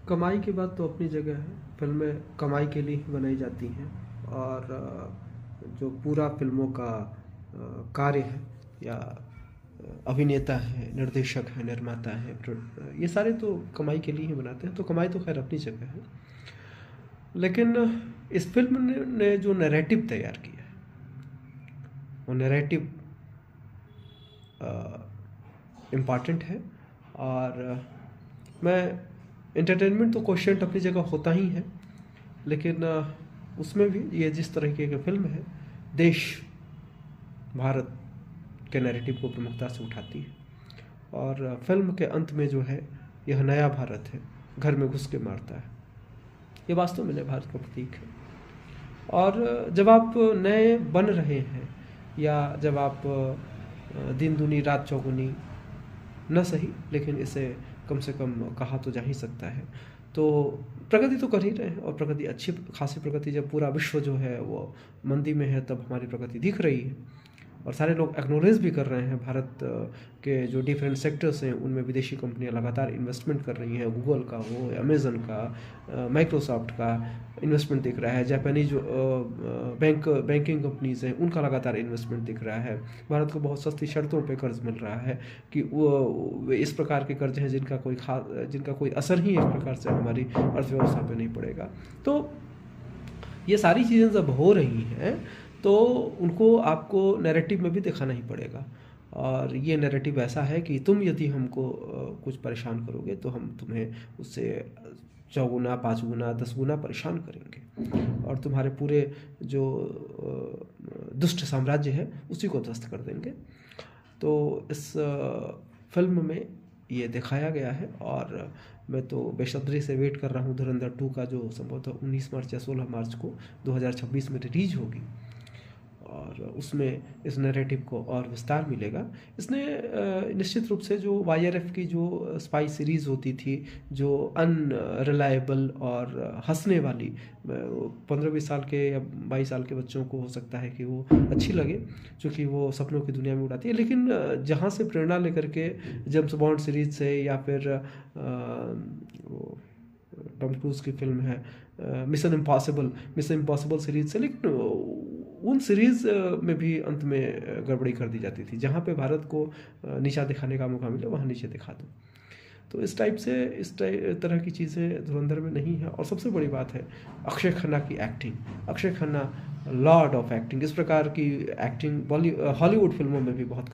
कमाई की बात तो अपनी जगह है। फ़िल्में कमाई के लिए ही बनाई जाती हैं और जो पूरा फ़िल्मों का कार्य है या अभिनेता है, निर्देशक है, निर्माता है, ये सारे तो कमाई के लिए ही बनाते हैं, तो कमाई तो खैर अपनी जगह है। लेकिन इस फ़िल्म ने जो नैरेटिव तैयार किया है, वो नैरेटिव इम्पॉर्टेंट है। और मैं एंटरटेनमेंट तो क्वोशिएंट अपनी जगह होता ही है, लेकिन उसमें भी ये जिस तरीके की फिल्म है, देश भारत के नैरेटिव को प्रमुखता से उठाती है। और फिल्म के अंत में जो है, यह नया भारत है, घर में घुस के मारता है, ये वास्तव में नए भारत का प्रतीक है। और जब आप नए बन रहे हैं या जब आप दिन दूनी रात चौगुनी न सही, लेकिन इसे कम से कम कहा तो जा ही सकता है, तो प्रगति तो कर ही रहे हैं। और प्रगति अच्छी खासी प्रगति, जब पूरा विश्व जो है वो मंदी में है, तब हमारी प्रगति दिख रही है। और सारे लोग एक्नॉलेज भी कर रहे हैं, भारत के जो डिफरेंट सेक्टर्स हैं उनमें विदेशी कंपनियां लगातार इन्वेस्टमेंट कर रही हैं। गूगल का हो, अमेज़न का, माइक्रोसॉफ्ट का इन्वेस्टमेंट दिख रहा है। जापानी जो बैंकिंग कंपनीज हैं उनका लगातार इन्वेस्टमेंट दिख रहा है। भारत को बहुत सस्ती शर्तों पे कर्ज मिल रहा है कि वो इस प्रकार के कर्ज हैं जिनका कोई असर ही एक प्रकार से हमारी अर्थव्यवस्था पे नहीं पड़ेगा। तो ये सारी चीज़ें जब हो रही हैं, तो उनको आपको नैरेटिव में भी दिखाना ही पड़ेगा। और ये नैरेटिव ऐसा है कि तुम यदि हमको कुछ परेशान करोगे, तो हम तुम्हें उससे चौगुना, पाँच गुना, 10 गुना परेशान करेंगे और तुम्हारे पूरे जो दुष्ट साम्राज्य है उसी को ध्वस्त कर देंगे। तो इस फिल्म में ये दिखाया गया है। और मैं तो बेसब्री से वेट कर रहा हूँ धुरंधर 2 का, जो संभवतः 19 मार्च या 16 मार्च को 2026 में रिलीज होगी। और उसमें इस नैरेटिव को और विस्तार मिलेगा। इसने निश्चित रूप से जो YRF की जो स्पाई सीरीज़ होती थी, जो अनरिलायबल और हंसने वाली, 15-20 साल के या 22 साल के बच्चों को हो सकता है कि वो अच्छी लगे, क्योंकि वो सपनों की दुनिया में उड़ाती है। लेकिन जहाँ से प्रेरणा लेकर के जेम्स बॉन्ड सीरीज़ से, या फिर टॉम क्रूज की फिल्म है मिशन इम्पॉसिबल सीरीज से, लेकिन उन सीरीज़ में भी अंत में गड़बड़ी कर दी जाती थी। जहाँ पे भारत को नीचा दिखाने का मौका मिले, वहाँ नीचे दिखा दो। तो इस तरह की चीज़ें धुरंधर में नहीं है। और सबसे बड़ी बात है अक्षय खन्ना की acting. Akshay Khanna Lord of acting. इस प्रकार की एक्टिंग हॉलीवुड फिल्मों में भी बहुत